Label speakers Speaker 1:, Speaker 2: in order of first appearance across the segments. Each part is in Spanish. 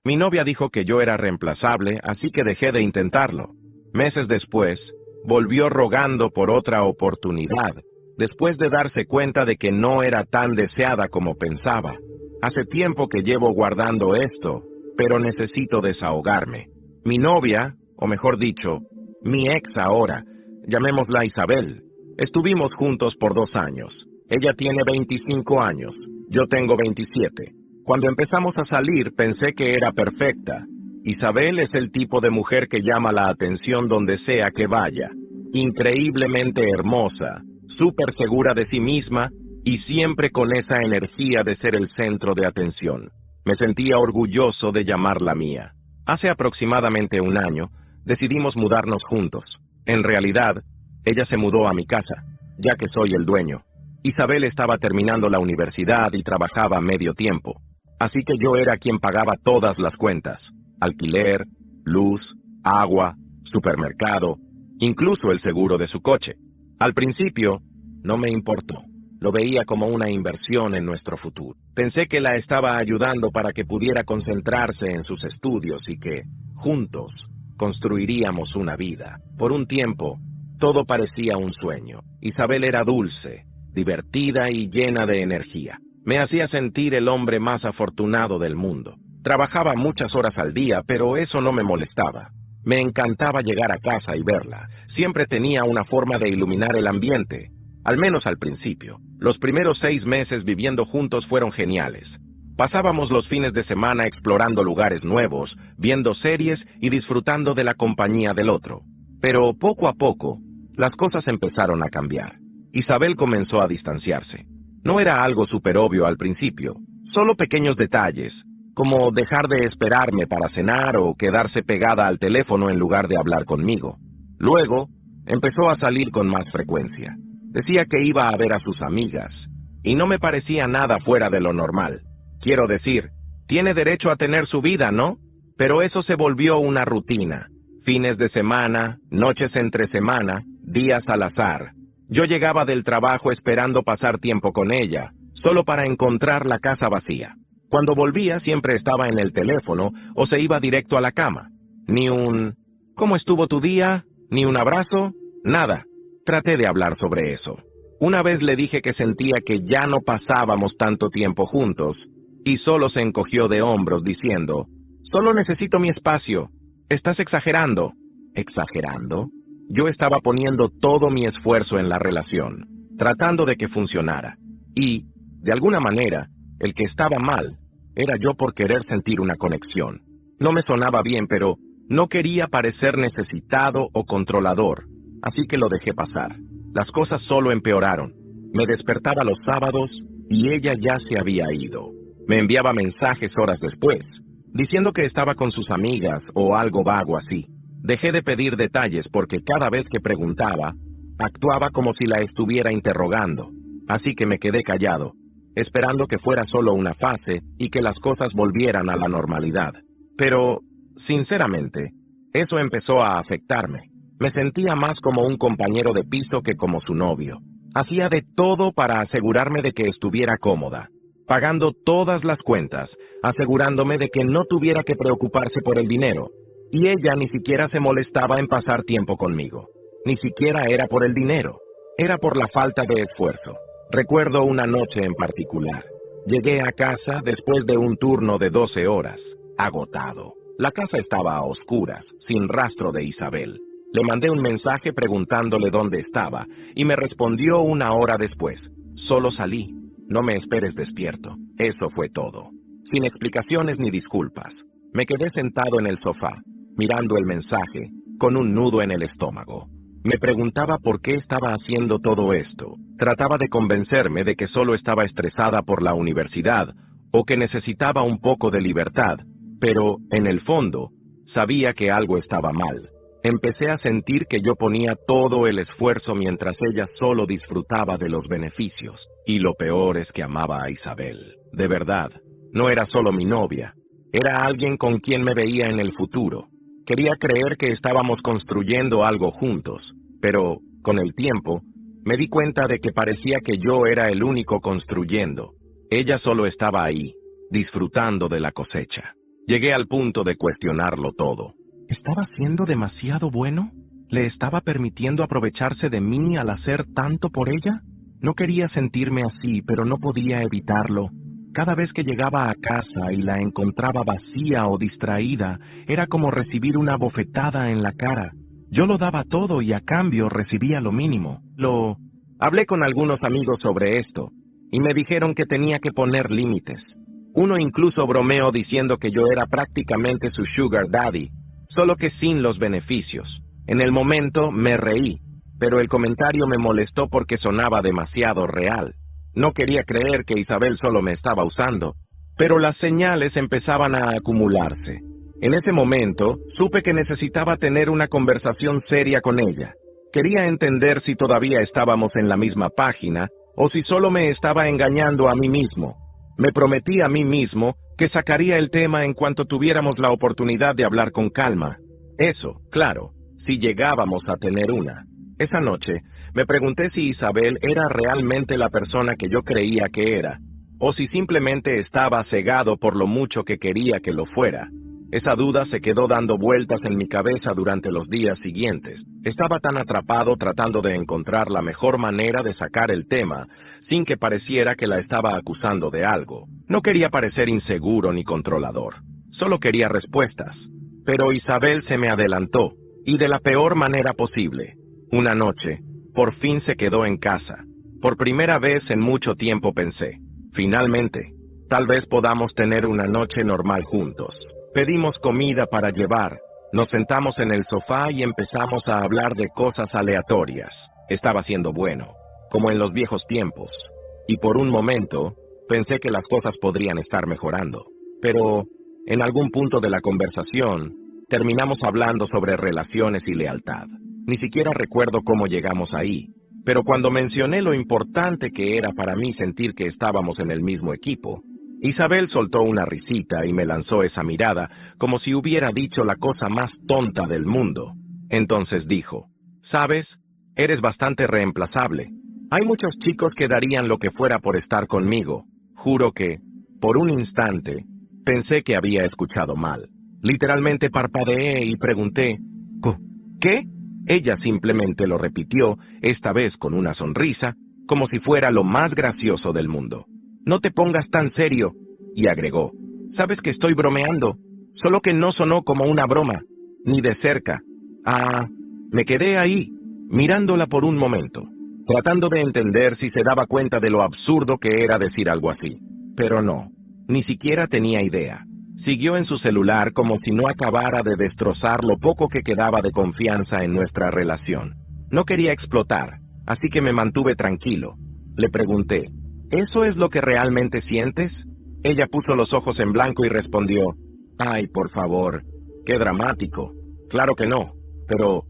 Speaker 1: Mi novia dijo que yo era reemplazable, así que dejé de intentarlo. Meses después, volvió rogando por otra oportunidad, después de darse cuenta de que no era tan deseada como pensaba. Hace tiempo que llevo guardando esto, pero necesito desahogarme. Mi novia, o mejor dicho, mi ex ahora, llamémosla Isabel, estuvimos juntos por 2 años. Ella tiene 25 años, yo tengo 27. Cuando empezamos a salir pensé que era perfecta. Isabel es el tipo de mujer que llama la atención donde sea que vaya. Increíblemente hermosa, súper segura de sí misma y siempre con esa energía de ser el centro de atención. Me sentía orgulloso de llamarla mía. Hace aproximadamente 1 año, decidimos mudarnos juntos. En realidad, ella se mudó a mi casa, ya que soy el dueño. Isabel estaba terminando la universidad y trabajaba medio tiempo, así que yo era quien pagaba todas las cuentas: alquiler, luz, agua, supermercado, incluso el seguro de su coche. Al principio, no me importó. Lo veía como una inversión en nuestro futuro. Pensé que la estaba ayudando para que pudiera concentrarse en sus estudios y que, juntos, construiríamos una vida. Por un tiempo, todo parecía un sueño. Isabel era dulce, divertida y llena de energía. Me hacía sentir el hombre más afortunado del mundo. Trabajaba muchas horas al día, pero eso no me molestaba. Me encantaba llegar a casa y verla. Siempre tenía una forma de iluminar el ambiente, al menos al principio. Los primeros 6 meses viviendo juntos fueron geniales. Pasábamos los fines de semana explorando lugares nuevos, viendo series y disfrutando de la compañía del otro. Pero poco a poco, las cosas empezaron a cambiar. Isabel comenzó a distanciarse. No era algo súper obvio al principio, solo pequeños detalles, como dejar de esperarme para cenar o quedarse pegada al teléfono en lugar de hablar conmigo. Luego, empezó a salir con más frecuencia. Decía que iba a ver a sus amigas, y no me parecía nada fuera de lo normal. Quiero decir, tiene derecho a tener su vida, ¿no? Pero eso se volvió una rutina. Fines de semana, noches entre semana, días al azar. Yo llegaba del trabajo esperando pasar tiempo con ella, solo para encontrar la casa vacía. Cuando volvía siempre estaba en el teléfono o se iba directo a la cama. Ni un ¿cómo estuvo tu día? Ni un abrazo, nada. Traté de hablar sobre eso. Una vez le dije que sentía que ya no pasábamos tanto tiempo juntos, y solo se encogió de hombros diciendo: solo necesito mi espacio. ¿Estás exagerando? ¿Exagerando? Yo estaba poniendo todo mi esfuerzo en la relación, tratando de que funcionara. Y, de alguna manera, el que estaba mal era yo por querer sentir una conexión. No me sonaba bien, pero no quería parecer necesitado o controlador, así que lo dejé pasar. Las cosas solo empeoraron. Me despertaba los sábados y ella ya se había ido. Me enviaba mensajes horas después, diciendo que estaba con sus amigas o algo vago así. Dejé de pedir detalles porque cada vez que preguntaba, actuaba como si la estuviera interrogando, así que me quedé callado, esperando que fuera solo una fase y que las cosas volvieran a la normalidad. Pero, sinceramente, eso empezó a afectarme. Me sentía más como un compañero de piso que como su novio. Hacía de todo para asegurarme de que estuviera cómoda, pagando todas las cuentas, asegurándome de que no tuviera que preocuparse por el dinero. Y ella ni siquiera se molestaba en pasar tiempo conmigo. Ni siquiera era por el dinero. Era por la falta de esfuerzo. Recuerdo una noche en particular. Llegué a casa después de un turno de 12 horas, agotado. La casa estaba a oscuras, sin rastro de Isabel. Le mandé un mensaje preguntándole dónde estaba, y me respondió 1 hora después: solo salí, no me esperes despierto. Eso fue todo. Sin explicaciones ni disculpas. Me quedé sentado en el sofá, mirando el mensaje, con un nudo en el estómago. Me preguntaba por qué estaba haciendo todo esto. Trataba de convencerme de que solo estaba estresada por la universidad, o que necesitaba un poco de libertad, pero, en el fondo, sabía que algo estaba mal. Empecé a sentir que yo ponía todo el esfuerzo mientras ella solo disfrutaba de los beneficios. Y lo peor es que amaba a Isabel. De verdad, no era solo mi novia. Era alguien con quien me veía en el futuro. Quería creer que estábamos construyendo algo juntos, pero, con el tiempo, me di cuenta de que parecía que yo era el único construyendo. Ella solo estaba ahí, disfrutando de la cosecha. Llegué al punto de cuestionarlo todo. ¿Estaba siendo demasiado bueno? ¿Le estaba permitiendo aprovecharse de mí al hacer tanto por ella? No quería sentirme así, pero no podía evitarlo. Cada vez que llegaba a casa y la encontraba vacía o distraída, era como recibir una bofetada en la cara. Yo lo daba todo y a cambio recibía lo mínimo. Hablé con algunos amigos sobre esto, y me dijeron que tenía que poner límites. Uno incluso bromeó diciendo que yo era prácticamente su sugar daddy, solo que sin los beneficios. En el momento me reí, pero el comentario me molestó porque sonaba demasiado real. No quería creer que Isabel solo me estaba usando, pero las señales empezaban a acumularse. En ese momento, supe que necesitaba tener una conversación seria con ella. Quería entender si todavía estábamos en la misma página o si solo me estaba engañando a mí mismo. Me prometí a mí mismo que sacaría el tema en cuanto tuviéramos la oportunidad de hablar con calma. Eso, claro, si llegábamos a tener una. Esa noche, me pregunté si Isabel era realmente la persona que yo creía que era, o si simplemente estaba cegado por lo mucho que quería que lo fuera. Esa duda se quedó dando vueltas en mi cabeza durante los días siguientes. Estaba tan atrapado tratando de encontrar la mejor manera de sacar el tema, sin que pareciera que la estaba acusando de algo. No quería parecer inseguro ni controlador. Solo quería respuestas. Pero Isabel se me adelantó, y de la peor manera posible. Una noche, por fin se quedó en casa. Por primera vez en mucho tiempo pensé, finalmente, tal vez podamos tener una noche normal juntos. Pedimos comida para llevar, nos sentamos en el sofá y empezamos a hablar de cosas aleatorias. Estaba siendo bueno, como en los viejos tiempos, y por un momento pensé que las cosas podrían estar mejorando. Pero, en algún punto de la conversación, terminamos hablando sobre relaciones y lealtad. Ni siquiera recuerdo cómo llegamos ahí, pero cuando mencioné lo importante que era para mí sentir que estábamos en el mismo equipo, Isabel soltó una risita y me lanzó esa mirada como si hubiera dicho la cosa más tonta del mundo. Entonces dijo, ¿sabes? Eres bastante reemplazable. Hay muchos chicos que darían lo que fuera por estar conmigo. Juro que, por un instante, pensé que había escuchado mal. Literalmente parpadeé y pregunté, ¿qué? Ella simplemente lo repitió, esta vez con una sonrisa, como si fuera lo más gracioso del mundo. No te pongas tan serio, y agregó, sabes que estoy bromeando, solo que no sonó como una broma, ni de cerca. Me quedé ahí, mirándola por un momento, tratando de entender si se daba cuenta de lo absurdo que era decir algo así. Pero no, ni siquiera tenía idea. Siguió en su celular como si no acabara de destrozar lo poco que quedaba de confianza en nuestra relación. No quería explotar, así que me mantuve tranquilo. Le pregunté, ¿eso es lo que realmente sientes? Ella puso los ojos en blanco y respondió, ay, por favor, qué dramático. Claro que no, pero,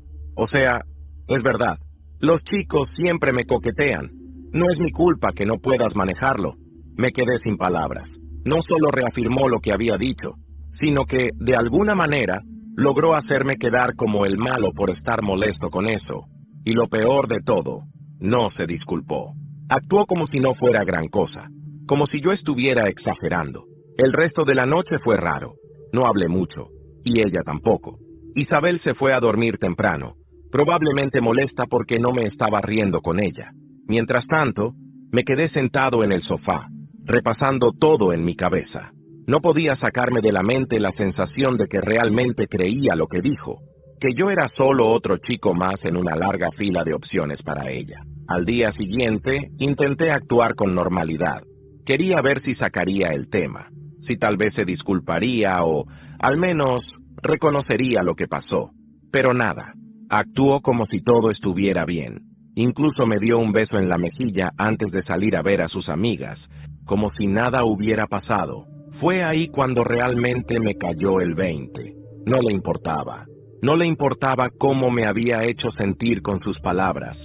Speaker 1: es verdad. Los chicos siempre me coquetean. No es mi culpa que no puedas manejarlo. Me quedé sin palabras. No solo reafirmó lo que había dicho, sino que, de alguna manera, logró hacerme quedar como el malo por estar molesto con eso. Y lo peor de todo, no se disculpó. Actuó como si no fuera gran cosa, como si yo estuviera exagerando. El resto de la noche fue raro. No hablé mucho, y ella tampoco. Isabel se fue a dormir temprano, probablemente molesta porque no me estaba riendo con ella. Mientras tanto, me quedé sentado en el sofá, repasando todo en mi cabeza. No podía sacarme de la mente la sensación de que realmente creía lo que dijo, que yo era solo otro chico más en una larga fila de opciones para ella. Al día siguiente, intenté actuar con normalidad. Quería ver si sacaría el tema, si tal vez se disculparía o, al menos, reconocería lo que pasó. Pero nada, actuó como si todo estuviera bien. Incluso me dio un beso en la mejilla antes de salir a ver a sus amigas, como si nada hubiera pasado. Fue ahí cuando realmente me cayó el 20. No le importaba. No le importaba cómo me había hecho sentir con sus palabras.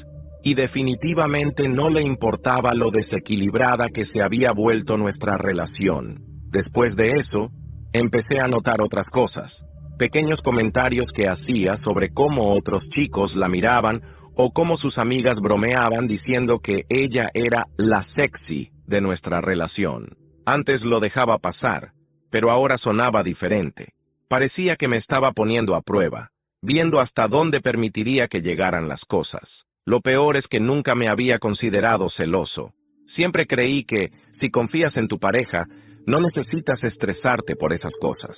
Speaker 1: Y definitivamente no le importaba lo desequilibrada que se había vuelto nuestra relación. Después de eso, empecé a notar otras cosas. Pequeños comentarios que hacía sobre cómo otros chicos la miraban o cómo sus amigas bromeaban diciendo que ella era la sexy de nuestra relación. Antes lo dejaba pasar, pero ahora sonaba diferente. Parecía que me estaba poniendo a prueba, viendo hasta dónde permitiría que llegaran las cosas. Lo peor es que nunca me había considerado celoso. Siempre creí que, si confías en tu pareja, no necesitas estresarte por esas cosas.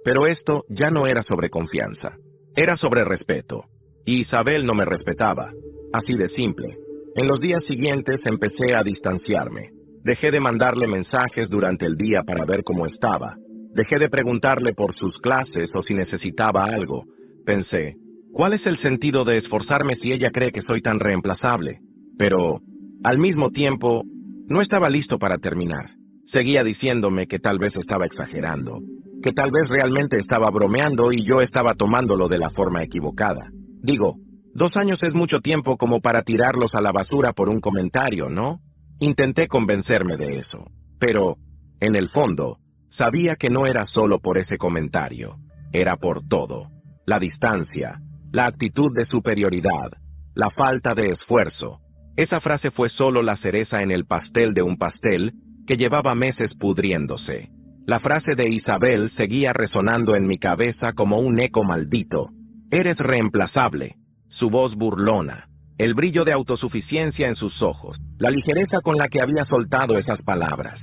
Speaker 1: Pero esto ya no era sobre confianza, era sobre respeto. Y Isabel no me respetaba, así de simple. En los días siguientes empecé a distanciarme. Dejé de mandarle mensajes durante el día para ver cómo estaba. Dejé de preguntarle por sus clases o si necesitaba algo. Pensé, ¿cuál es el sentido de esforzarme si ella cree que soy tan reemplazable? Pero, al mismo tiempo, no estaba listo para terminar. Seguía diciéndome que tal vez estaba exagerando, que tal vez realmente estaba bromeando y yo estaba tomándolo de la forma equivocada. Digo, 2 años es mucho tiempo como para tirarlos a la basura por un comentario, ¿no? Intenté convencerme de eso, pero, en el fondo, sabía que no era solo por ese comentario, era por todo. La distancia, la actitud de superioridad, la falta de esfuerzo. Esa frase fue solo la cereza en el pastel de un pastel que llevaba meses pudriéndose. La frase de Isabel seguía resonando en mi cabeza como un eco maldito. Eres reemplazable. Su voz burlona, el brillo de autosuficiencia en sus ojos, la ligereza con la que había soltado esas palabras.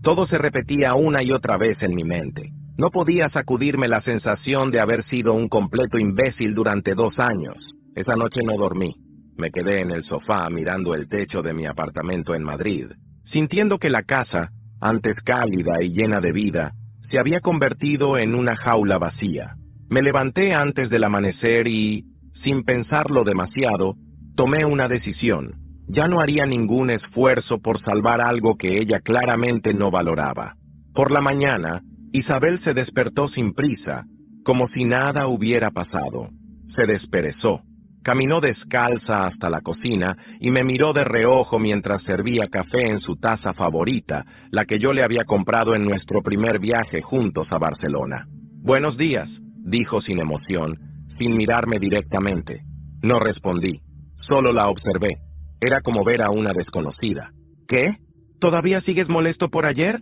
Speaker 1: Todo se repetía una y otra vez en mi mente. No podía sacudirme la sensación de haber sido un completo imbécil durante 2 años. Esa noche no dormí. Me quedé en el sofá mirando el techo de mi apartamento en Madrid, sintiendo que la casa, antes cálida y llena de vida, se había convertido en una jaula vacía. Me levanté antes del amanecer y, sin pensarlo demasiado, tomé una decisión. Ya no haría ningún esfuerzo por salvar algo que ella claramente no valoraba. Por la mañana, Isabel se despertó sin prisa, como si nada hubiera pasado. Se desperezó. Caminó descalza hasta la cocina y me miró de reojo mientras servía café en su taza favorita, la que yo le había comprado en nuestro primer viaje juntos a Barcelona. «Buenos días», dijo sin emoción, sin mirarme directamente. No respondí, solo la observé. Era como ver a una desconocida. «¿Qué? ¿Todavía sigues molesto por ayer?»,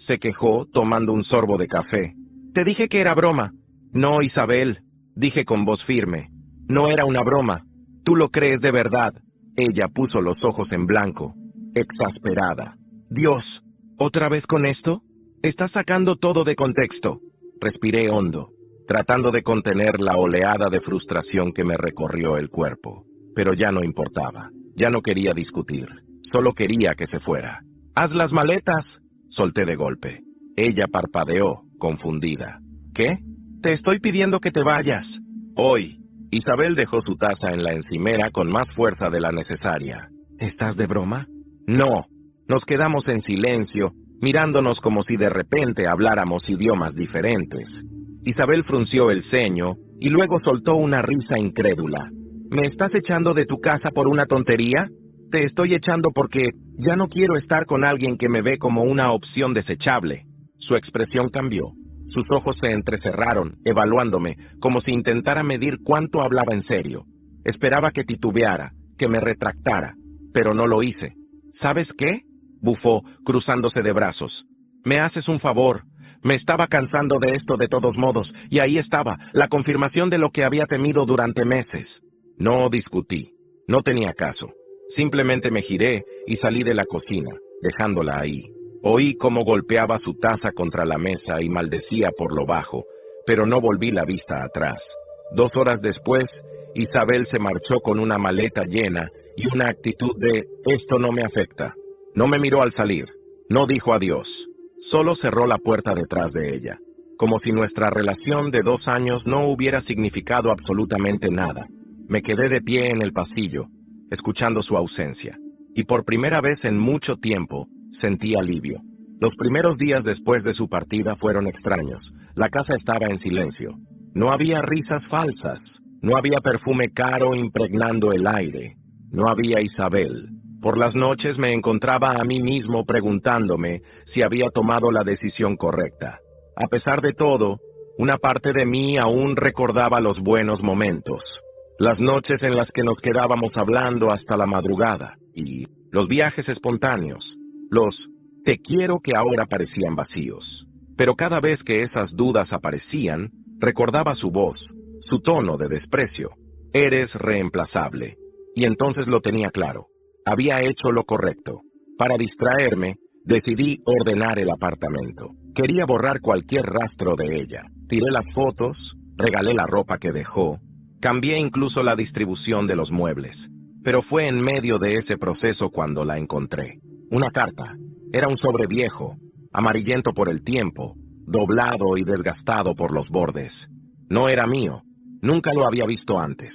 Speaker 1: se quejó tomando un sorbo de café. «Te dije que era broma». «No, Isabel», dije con voz firme. «No era una broma. Tú lo crees de verdad». Ella puso los ojos en blanco, exasperada. «Dios, ¿otra vez con esto? Estás sacando todo de contexto». Respiré hondo, tratando de contener la oleada de frustración que me recorrió el cuerpo. Pero ya no importaba. Ya no quería discutir. Solo quería que se fuera. «¡Haz las maletas!», solté de golpe. Ella parpadeó, confundida. «¿Qué? Te estoy pidiendo que te vayas». «Hoy». Isabel dejó su taza en la encimera con más fuerza de la necesaria. «¿Estás de broma?». «No». Nos quedamos en silencio, mirándonos como si de repente habláramos idiomas diferentes. Isabel frunció el ceño y luego soltó una risa incrédula. «¿Me estás echando de tu casa por una tontería?». «Te estoy echando porque ya no quiero estar con alguien que me ve como una opción desechable». Su expresión cambió. Sus ojos se entrecerraron, evaluándome, como si intentara medir cuánto hablaba en serio. Esperaba que titubeara, que me retractara, pero no lo hice. «¿Sabes qué?», bufó, cruzándose de brazos. «Me haces un favor. Me estaba cansando de esto de todos modos, y ahí estaba, la confirmación de lo que había temido durante meses». No discutí. No tenía caso. Simplemente me giré y salí de la cocina, dejándola ahí. Oí cómo golpeaba su taza contra la mesa y maldecía por lo bajo, pero no volví la vista atrás. 2 horas después, Isabel se marchó con una maleta llena y una actitud de «esto no me afecta». No me miró al salir, no dijo adiós, solo cerró la puerta detrás de ella, como si nuestra relación de 2 años no hubiera significado absolutamente nada. Me quedé de pie en el pasillo, escuchando su ausencia, y por primera vez en mucho tiempo sentí alivio. Los primeros días después de su partida fueron extraños. La casa estaba en silencio. No había risas falsas. No había perfume caro impregnando el aire. No había Isabel. Por las noches me encontraba a mí mismo preguntándome si había tomado la decisión correcta. A pesar de todo, una parte de mí aún recordaba los buenos momentos. Las noches en las que nos quedábamos hablando hasta la madrugada y los viajes espontáneos. Los «te quiero» que ahora parecían vacíos. pero cada vez que esas dudas aparecían, recordaba su voz, su tono de desprecio. Eres reemplazable. Y entonces lo tenía claro. Había hecho lo correcto. Para distraerme, decidí ordenar el apartamento. Quería borrar cualquier rastro de ella. Tiré las fotos, regalé la ropa que dejó, cambié incluso la distribución de los muebles. Pero fue en medio de ese proceso cuando la encontré. Una carta. Era un sobre viejo, amarillento por el tiempo, doblado y desgastado por los bordes. No era mío. Nunca lo había visto antes.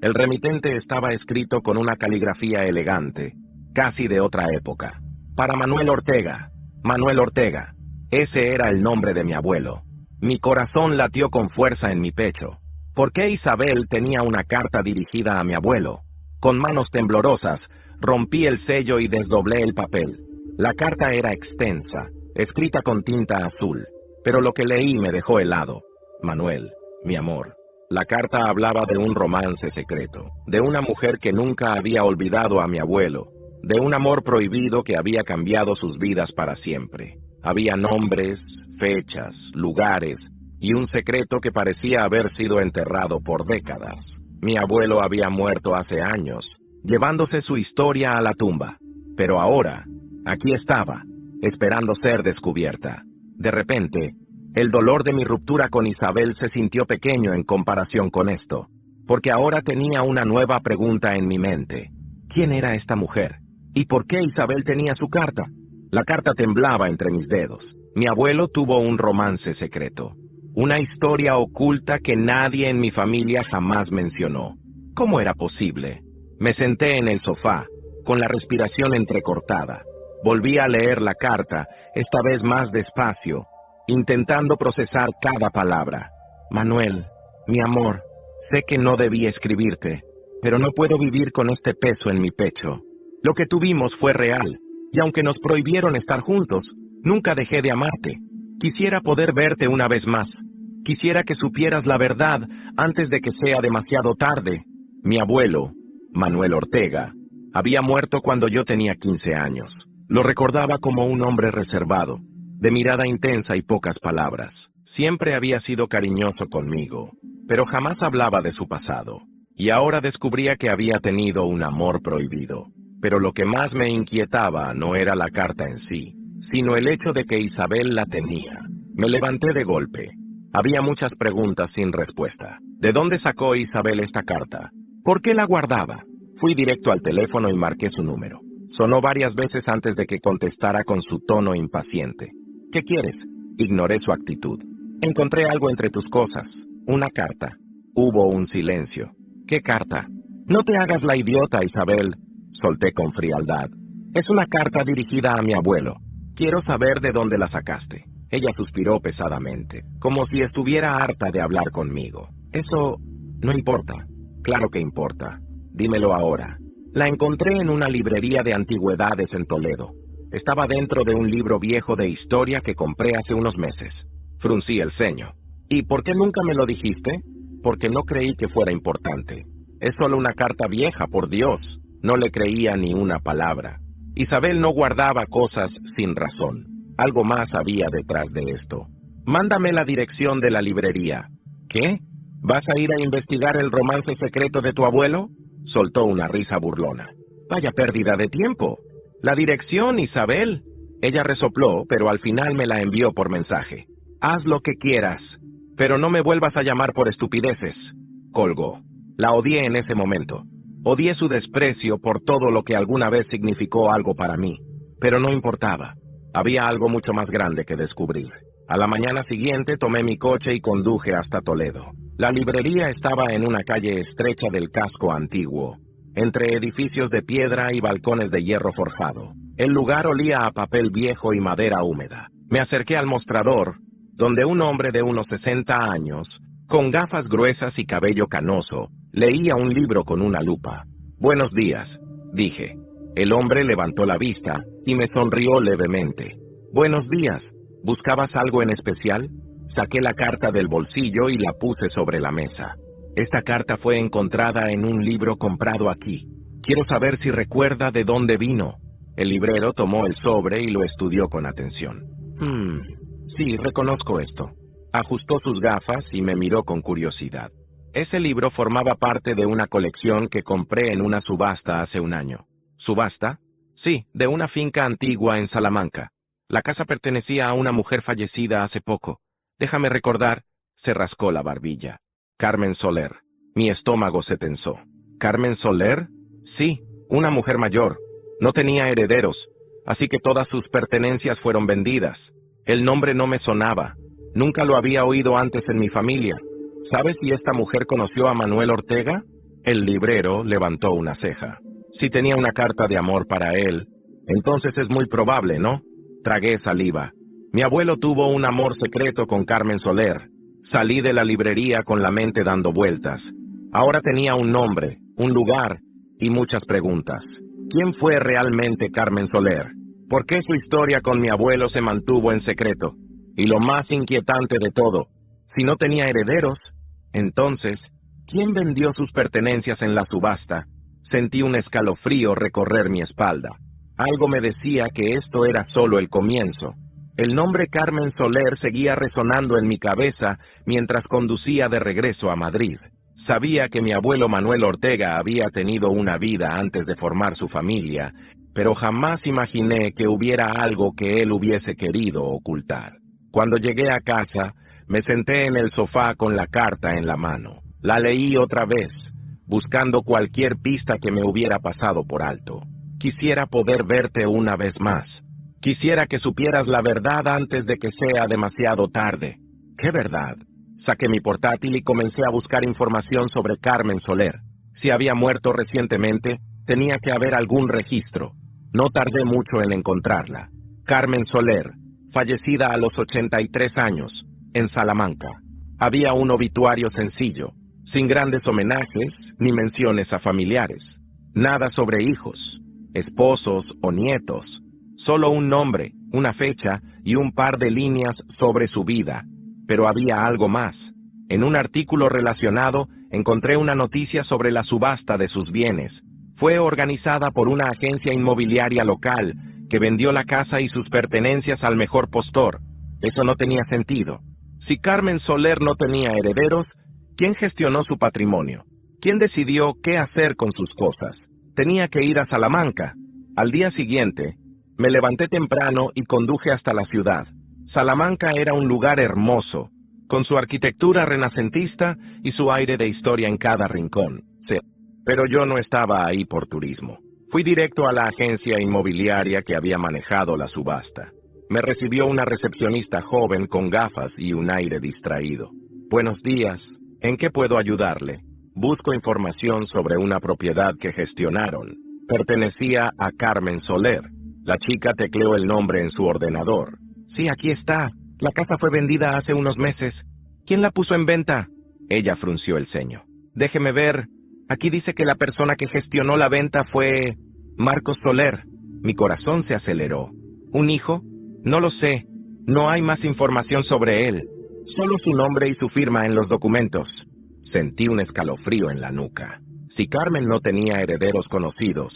Speaker 1: El remitente estaba escrito con una caligrafía elegante, casi de otra época. Para Manuel Ortega. Manuel Ortega. Ese era el nombre de mi abuelo. Mi corazón latió con fuerza en mi pecho. ¿Por qué Isabel tenía una carta dirigida a mi abuelo? Con manos temblorosas, rompí el sello y desdoblé el papel. La carta era extensa, escrita con tinta azul, pero lo que leí me dejó helado. Manuel, mi amor. La carta hablaba de un romance secreto, de una mujer que nunca había olvidado a mi abuelo, de un amor prohibido que había cambiado sus vidas para siempre. Había nombres, fechas, lugares y un secreto que parecía haber sido enterrado por décadas. Mi abuelo había muerto hace años, llevándose su historia a la tumba. Pero ahora, aquí estaba, esperando ser descubierta. De repente, el dolor de mi ruptura con Isabel se sintió pequeño en comparación con esto, porque ahora tenía una nueva pregunta en mi mente. ¿Quién era esta mujer? ¿Y por qué Isabel tenía su carta? La carta temblaba entre mis dedos. Mi abuelo tuvo un romance secreto, una historia oculta que nadie en mi familia jamás mencionó. ¿Cómo era posible? Me senté en el sofá, con la respiración entrecortada. Volví a leer la carta, esta vez más despacio, intentando procesar cada palabra. Manuel, mi amor, sé que no debí escribirte, pero no puedo vivir con este peso en mi pecho. Lo que tuvimos fue real, y aunque nos prohibieron estar juntos, nunca dejé de amarte. Quisiera poder verte una vez más. Quisiera que supieras la verdad antes de que sea demasiado tarde. Mi abuelo, Manuel Ortega, había muerto cuando yo tenía 15 años. Lo recordaba como un hombre reservado, de mirada intensa y pocas palabras. Siempre había sido cariñoso conmigo, pero jamás hablaba de su pasado. Y ahora descubría que había tenido un amor prohibido. Pero lo que más me inquietaba no era la carta en sí, sino el hecho de que Isabel la tenía. Me levanté de golpe. Había muchas preguntas sin respuesta. ¿De dónde sacó Isabel esta carta? ¿Por qué la guardaba? Fui directo al teléfono y marqué su número. Sonó varias veces antes de que contestara con su tono impaciente. ¿Qué quieres? Ignoré su actitud. Encontré algo entre tus cosas. Una carta. Hubo un silencio. ¿Qué carta? No te hagas la idiota, Isabel. Solté con frialdad. Es una carta dirigida a mi abuelo. Quiero saber de dónde la sacaste. Ella suspiró pesadamente, como si estuviera harta de hablar conmigo. Eso no importa. Claro que importa. Dímelo ahora. La encontré en una librería de antigüedades en Toledo. Estaba dentro de un libro viejo de historia que compré hace unos meses. Fruncí el ceño. ¿Y por qué nunca me lo dijiste? Porque no creí que fuera importante. Es solo una carta vieja, por Dios. No le creía ni una palabra. Isabel no guardaba cosas sin razón. Algo más había detrás de esto. Mándame la dirección de la librería. ¿Qué? ¿Vas a ir a investigar el romance secreto de tu abuelo? Soltó una risa burlona. Vaya pérdida de tiempo. La dirección, Isabel. Ella resopló, pero al final me la envió por mensaje. Haz lo que quieras, pero no me vuelvas a llamar por estupideces. Colgó. La odié en ese momento. Odié su desprecio por todo lo que alguna vez significó algo para mí. Pero no importaba. Había algo mucho más grande que descubrir. A la mañana siguiente tomé mi coche y conduje hasta Toledo. La librería estaba en una calle estrecha del casco antiguo, entre edificios de piedra y balcones de hierro forjado. El lugar olía a papel viejo y madera húmeda. Me acerqué al mostrador, donde un hombre de unos 60 años, con gafas gruesas y cabello canoso, leía un libro con una lupa. Buenos días, dije. El hombre levantó la vista y me sonrió levemente. Buenos días, ¿buscabas algo en especial? Saqué la carta del bolsillo y la puse sobre la mesa. Esta carta fue encontrada en un libro comprado aquí. Quiero saber si recuerda de dónde vino. El librero tomó el sobre y lo estudió con atención. Sí, reconozco esto. Ajustó sus gafas y me miró con curiosidad. Ese libro formaba parte de una colección que compré en una subasta hace un año. ¿Subasta? Sí, de una finca antigua en Salamanca. La casa pertenecía a una mujer fallecida hace poco. Déjame recordar, se rascó la barbilla. Carmen Soler. Mi estómago se tensó. ¿Carmen Soler? Sí, una mujer mayor. No tenía herederos, así que todas sus pertenencias fueron vendidas. El nombre no me sonaba. Nunca lo había oído antes en mi familia. ¿Sabes si esta mujer conoció a Manuel Ortega? El librero levantó una ceja. Si tenía una carta de amor para él, entonces es muy probable, ¿no? Tragué saliva. Mi abuelo tuvo un amor secreto con Carmen Soler. Salí de la librería con la mente dando vueltas. Ahora tenía un nombre, un lugar y muchas preguntas. ¿Quién fue realmente Carmen Soler? ¿Por qué su historia con mi abuelo se mantuvo en secreto? Y lo más inquietante de todo, si no tenía herederos, entonces, ¿quién vendió sus pertenencias en la subasta? Sentí un escalofrío recorrer mi espalda. Algo me decía que esto era solo el comienzo. El nombre Carmen Soler seguía resonando en mi cabeza mientras conducía de regreso a Madrid. Sabía que mi abuelo Manuel Ortega había tenido una vida antes de formar su familia, pero jamás imaginé que hubiera algo que él hubiese querido ocultar. Cuando llegué a casa, me senté en el sofá con la carta en la mano. La leí otra vez, buscando cualquier pista que me hubiera pasado por alto. Quisiera poder verte una vez más. Quisiera que supieras la verdad antes de que sea demasiado tarde. ¿Qué verdad? Saqué mi portátil y comencé a buscar información sobre Carmen Soler. Si había muerto recientemente, tenía que haber algún registro. No tardé mucho en encontrarla. Carmen Soler, fallecida a los 83 años, en Salamanca. Había un obituario sencillo, sin grandes homenajes ni menciones a familiares. Nada sobre hijos, esposos o nietos. Solo un nombre, una fecha y un par de líneas sobre su vida. Pero había algo más. En un artículo relacionado encontré una noticia sobre la subasta de sus bienes. Fue organizada por una agencia inmobiliaria local que vendió la casa y sus pertenencias al mejor postor. Eso no tenía sentido. Si Carmen Soler no tenía herederos, ¿quién gestionó su patrimonio? ¿Quién decidió qué hacer con sus cosas? Tenía que ir a Salamanca. Al día siguiente, me levanté temprano y conduje hasta la ciudad. Salamanca era un lugar hermoso, con su arquitectura renacentista y su aire de historia en cada rincón. Sí, pero yo no estaba ahí por turismo. Fui directo a la agencia inmobiliaria que había manejado la subasta. Me recibió una recepcionista joven con gafas y un aire distraído. Buenos días, ¿en qué puedo ayudarle? Busco información sobre una propiedad que gestionaron. Pertenecía a Carmen Soler. La chica tecleó el nombre en su ordenador. Sí, aquí está. La casa fue vendida hace unos meses. ¿Quién la puso en venta? Ella frunció el ceño. Déjeme ver. Aquí dice que la persona que gestionó la venta fue Marcos Soler. Mi corazón se aceleró. ¿Un hijo? No lo sé. No hay más información sobre él. Solo su nombre y su firma en los documentos. Sentí un escalofrío en la nuca. Si Carmen no tenía herederos conocidos,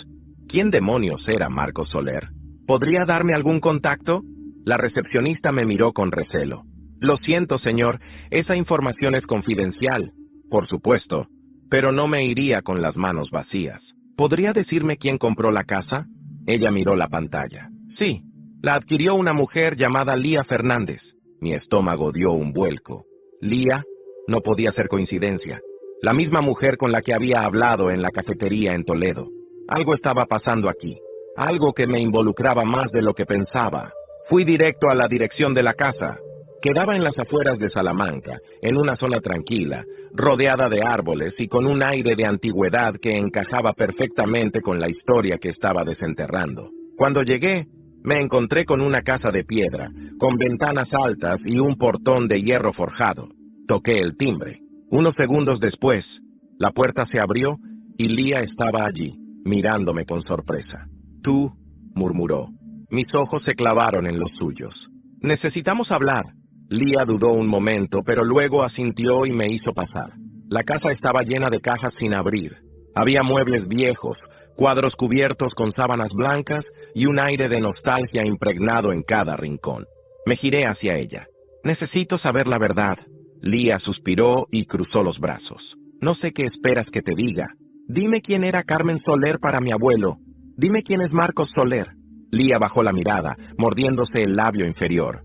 Speaker 1: ¿quién demonios era Marcos Soler? ¿Podría darme algún contacto? La recepcionista me miró con recelo. Lo siento, señor, esa información es confidencial. Por supuesto, pero no me iría con las manos vacías. ¿Podría decirme quién compró la casa? Ella miró la pantalla. Sí, la adquirió una mujer llamada Lía Fernández. Mi estómago dio un vuelco. Lía no podía ser coincidencia. La misma mujer con la que había hablado en la cafetería en Toledo. Algo estaba pasando aquí. Algo que me involucraba más de lo que pensaba. Fui directo a la dirección de la casa. Quedaba en las afueras de Salamanca, en una zona tranquila, rodeada de árboles y con un aire de antigüedad que encajaba perfectamente con la historia que estaba desenterrando. Cuando llegué, me encontré con una casa de piedra, con ventanas altas y un portón de hierro forjado. Toqué el timbre. Unos segundos después, la puerta se abrió y Lía estaba allí, mirándome con sorpresa. «Tú», murmuró. Mis ojos se clavaron en los suyos. «Necesitamos hablar». Lía dudó un momento, pero luego asintió y me hizo pasar. La casa estaba llena de cajas sin abrir. Había muebles viejos, cuadros cubiertos con sábanas blancas y un aire de nostalgia impregnado en cada rincón. Me giré hacia ella. Necesito saber la verdad. Lía suspiró y cruzó los brazos. No sé qué esperas que te diga. Dime quién era Carmen Soler para mi abuelo. Dime quién es Marcos Soler. Lía bajó la mirada, mordiéndose el labio inferior.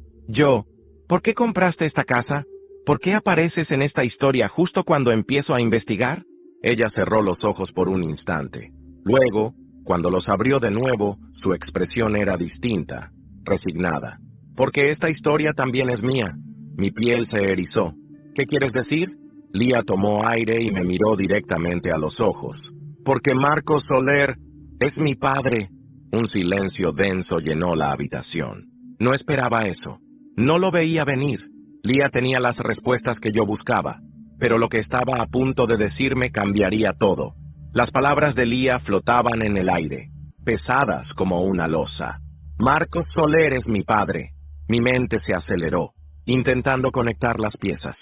Speaker 1: ¿Por qué compraste esta casa? ¿Por qué apareces en esta historia justo cuando empiezo a investigar? Ella cerró los ojos por un instante. Luego, cuando los abrió de nuevo, su expresión era distinta, resignada. Porque esta historia también es mía. Mi piel se erizó. ¿Qué quieres decir? Lía tomó aire y me miró directamente a los ojos. Porque Marcos Soler es mi padre. Un silencio denso llenó la habitación. No esperaba eso. No lo veía venir. Lía tenía las respuestas que yo buscaba, pero lo que estaba a punto de decirme cambiaría todo. Las palabras de Lía flotaban en el aire, pesadas como una losa. Marcos Soler es mi padre. Mi mente se aceleró, intentando conectar las piezas.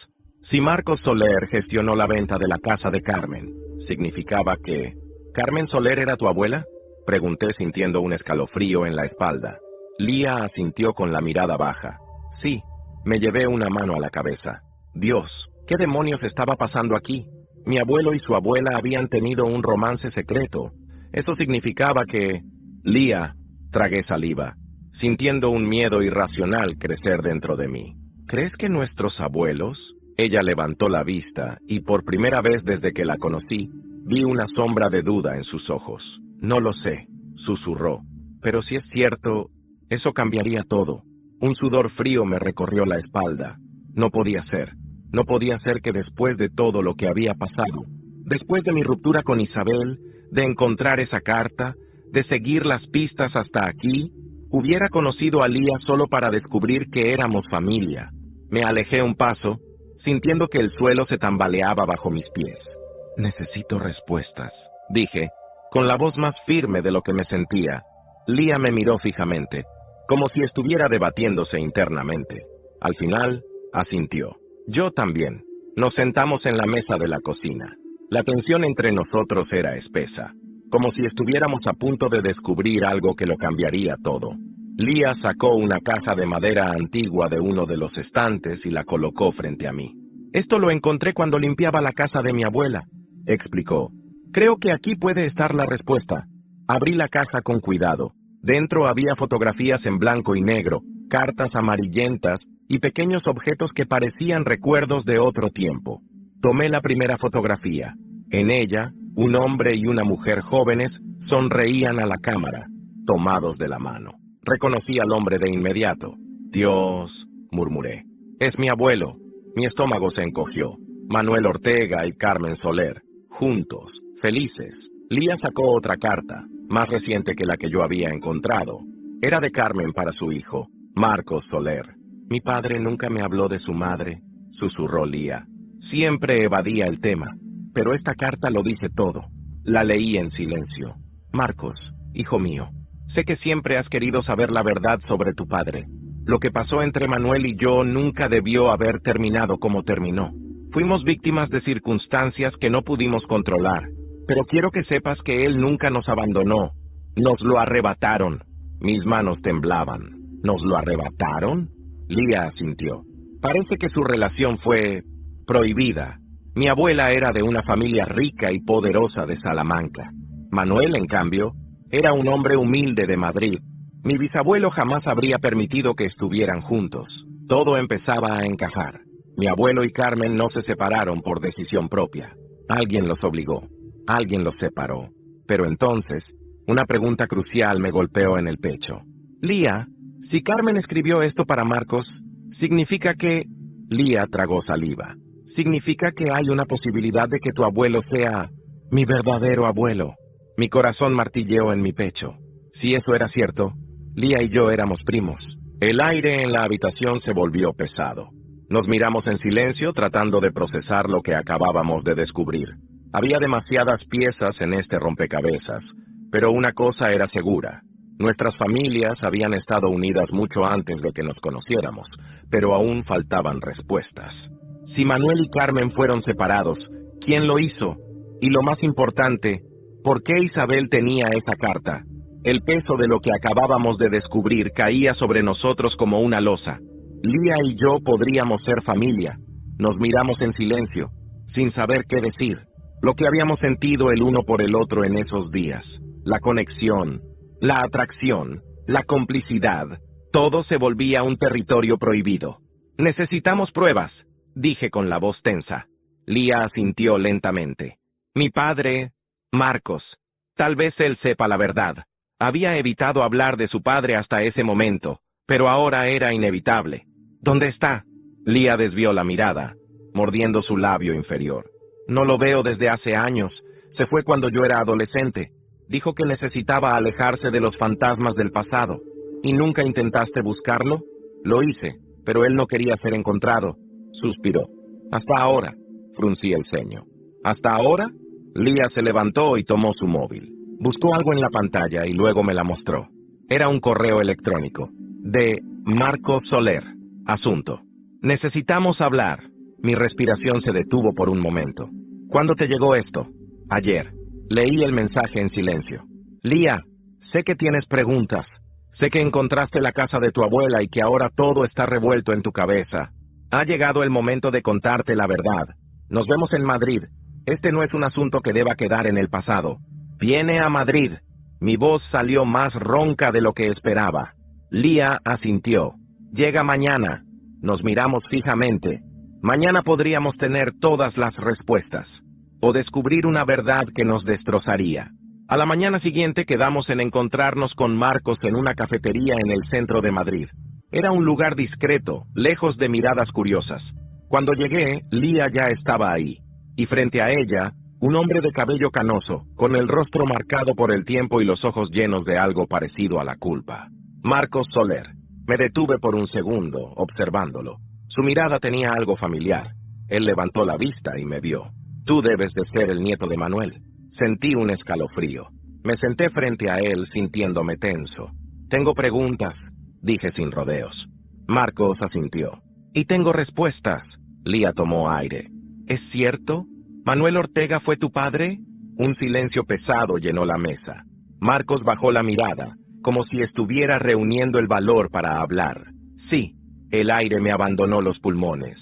Speaker 1: Si Marcos Soler gestionó la venta de la casa de Carmen, ¿significaba que Carmen Soler era tu abuela? Pregunté sintiendo un escalofrío en la espalda. Lía asintió con la mirada baja. Sí, me llevé una mano a la cabeza. Dios, ¿qué demonios estaba pasando aquí? Mi abuelo y su abuela habían tenido un romance secreto. Eso significaba que... Lía, tragué saliva, sintiendo un miedo irracional crecer dentro de mí. ¿Crees que nuestros abuelos? Ella levantó la vista y por primera vez desde que la conocí, vi una sombra de duda en sus ojos. No lo sé, susurró. Pero si es cierto, eso cambiaría todo. Un sudor frío me recorrió la espalda. No podía ser que después de todo lo que había pasado, después de mi ruptura con Isabel, de encontrar esa carta, de seguir las pistas hasta aquí, hubiera conocido a Lía solo para descubrir que éramos familia. Me alejé un paso, sintiendo que el suelo se tambaleaba bajo mis pies. Necesito respuestas, dije, con la voz más firme de lo que me sentía. Lía me miró fijamente, como si estuviera debatiéndose internamente. Al final, asintió. Yo también. Nos sentamos en la mesa de la cocina. La tensión entre nosotros era espesa, como si estuviéramos a punto de descubrir algo que lo cambiaría todo. Lía sacó una caja de madera antigua de uno de los estantes y la colocó frente a mí. Esto lo encontré cuando limpiaba la casa de mi abuela, explicó. Creo que aquí puede estar la respuesta. Abrí la caja con cuidado. Dentro había fotografías en blanco y negro, cartas amarillentas y pequeños objetos que parecían recuerdos de otro tiempo. Tomé la primera fotografía. En ella, un hombre y una mujer jóvenes sonreían a la cámara, tomados de la mano. Reconocí al hombre de inmediato. Dios, murmuré. Es mi abuelo. Mi estómago se encogió. Manuel Ortega y Carmen Soler, juntos, felices. Lía sacó otra carta, más reciente que la que yo había encontrado. Era de Carmen para su hijo, Marcos Soler. Mi padre nunca me habló de su madre, susurró Lía. Siempre evadía el tema, pero esta carta lo dice todo. La leí en silencio. Marcos, hijo mío, sé que siempre has querido saber la verdad sobre tu padre. Lo que pasó entre Manuel y yo nunca debió haber terminado como terminó. Fuimos víctimas de circunstancias que no pudimos controlar, pero quiero que sepas que él nunca nos abandonó. Nos lo arrebataron. Mis manos temblaban. ¿Nos lo arrebataron? Lía asintió. Parece que su relación fue prohibida. Mi abuela era de una familia rica y poderosa de Salamanca. Manuel, en cambio, era un hombre humilde de Madrid. Mi bisabuelo jamás habría permitido que estuvieran juntos. Todo empezaba a encajar. Mi abuelo y Carmen no se separaron por decisión propia. Alguien los obligó. Alguien los separó. Pero entonces, una pregunta crucial me golpeó en el pecho. Lía, si Carmen escribió esto para Marcos, ¿significa que...? Lía tragó saliva. ¿Significa que hay una posibilidad de que tu abuelo sea mi verdadero abuelo? Mi corazón martilleó en mi pecho. Si eso era cierto, Lía y yo éramos primos. El aire en la habitación se volvió pesado. Nos miramos en silencio tratando de procesar lo que acabábamos de descubrir. Había demasiadas piezas en este rompecabezas, pero una cosa era segura. Nuestras familias habían estado unidas mucho antes de que nos conociéramos, pero aún faltaban respuestas. Si Manuel y Carmen fueron separados, ¿quién lo hizo? Y lo más importante, ¿por qué Isabel tenía esa carta? El peso de lo que acabábamos de descubrir caía sobre nosotros como una losa. Lía y yo podríamos ser familia. Nos miramos en silencio, sin saber qué decir. Lo que habíamos sentido el uno por el otro en esos días. La conexión, la atracción, la complicidad. Todo se volvía un territorio prohibido. Necesitamos pruebas, dije con la voz tensa. Lía asintió lentamente. Mi padre, Marcos. Tal vez él sepa la verdad. Había evitado hablar de su padre hasta ese momento, pero ahora era inevitable. ¿Dónde está? Lía desvió la mirada, mordiendo su labio inferior. No lo veo desde hace años. Se fue cuando yo era adolescente. Dijo que necesitaba alejarse de los fantasmas del pasado. ¿Y nunca intentaste buscarlo? Lo hice, pero él no quería ser encontrado. Suspiró. Hasta ahora, fruncí el ceño. ¿Hasta ahora? Lía se levantó y tomó su móvil. Buscó algo en la pantalla y luego me la mostró. Era un correo electrónico. De Marco Soler. Asunto. Necesitamos hablar. Mi respiración se detuvo por un momento. ¿Cuándo te llegó esto? Ayer. Leí el mensaje en silencio. Lía, sé que tienes preguntas. Sé que encontraste la casa de tu abuela y que ahora todo está revuelto en tu cabeza. Ha llegado el momento de contarte la verdad. Nos vemos en Madrid. Este no es un asunto que deba quedar en el pasado. Viene a Madrid. Mi voz salió más ronca de lo que esperaba. Lía asintió. Llega mañana. Nos miramos fijamente. Mañana podríamos tener todas las respuestas. O descubrir una verdad que nos destrozaría. A la mañana siguiente quedamos en encontrarnos con Marcos en una cafetería en el centro de Madrid. Era un lugar discreto, lejos de miradas curiosas. Cuando llegué, Lía ya estaba ahí. Y frente a ella, un hombre de cabello canoso, con el rostro marcado por el tiempo y los ojos llenos de algo parecido a la culpa. Marcos Soler. Me detuve por un segundo, observándolo. Su mirada tenía algo familiar. Él levantó la vista y me vio. Tú debes de ser el nieto de Manuel. Sentí un escalofrío. Me senté frente a él sintiéndome tenso. Tengo preguntas, dije sin rodeos. Marcos asintió. Y tengo respuestas. Lía tomó aire. ¿Es cierto? ¿Manuel Ortega fue tu padre? Un silencio pesado llenó la mesa. Marcos bajó la mirada, como si estuviera reuniendo el valor para hablar. Sí, el aire me abandonó los pulmones.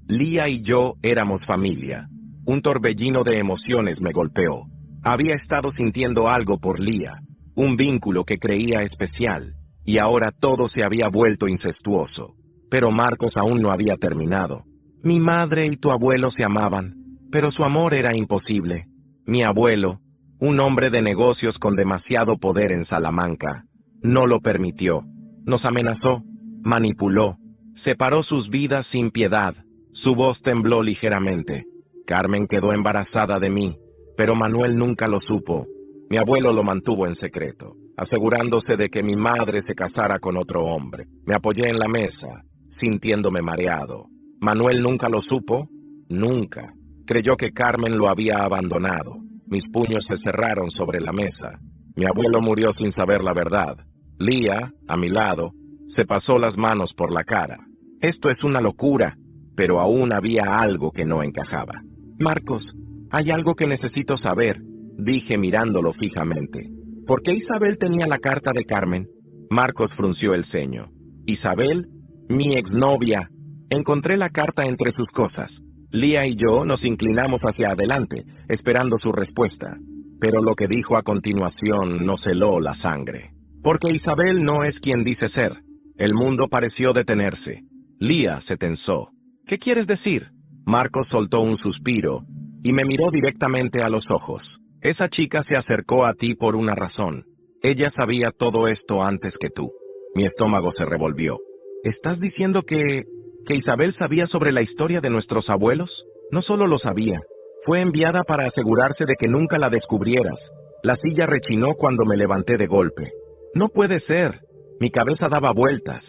Speaker 1: Lía y yo éramos familia. Un torbellino de emociones me golpeó. Había estado sintiendo algo por Lía, un vínculo que creía especial, y ahora todo se había vuelto incestuoso. Pero Marcos aún no había terminado. Mi madre y tu abuelo se amaban, pero su amor era imposible. Mi abuelo, un hombre de negocios con demasiado poder en Salamanca, no lo permitió. Nos amenazó, manipuló, separó sus vidas sin piedad. Su voz tembló ligeramente. Carmen quedó embarazada de mí, pero Manuel nunca lo supo. Mi abuelo lo mantuvo en secreto, asegurándose de que mi madre se casara con otro hombre. Me apoyé en la mesa, sintiéndome mareado. Manuel nunca lo supo, nunca. Creyó que Carmen lo había abandonado. Mis puños se cerraron sobre la mesa. Mi abuelo murió sin saber la verdad. Lía, a mi lado, se pasó las manos por la cara. Esto es una locura, pero aún había algo que no encajaba. Marcos, hay algo que necesito saber, dije mirándolo fijamente. ¿Por qué Isabel tenía la carta de Carmen? Marcos frunció el ceño. Isabel, mi exnovia. Encontré la carta entre sus cosas. Lía y yo nos inclinamos hacia adelante, esperando su respuesta. Pero lo que dijo a continuación nos heló la sangre. Porque Isabel no es quien dice ser. El mundo pareció detenerse. Lía se tensó. ¿Qué quieres decir? Marcos soltó un suspiro y me miró directamente a los ojos. Esa chica se acercó a ti por una razón. Ella sabía todo esto antes que tú. Mi estómago se revolvió. ¿Estás diciendo que Isabel sabía sobre la historia de nuestros abuelos? No solo lo sabía, fue enviada para asegurarse de que nunca la descubrieras. La silla rechinó cuando me levanté de golpe. No puede ser. Mi cabeza daba vueltas.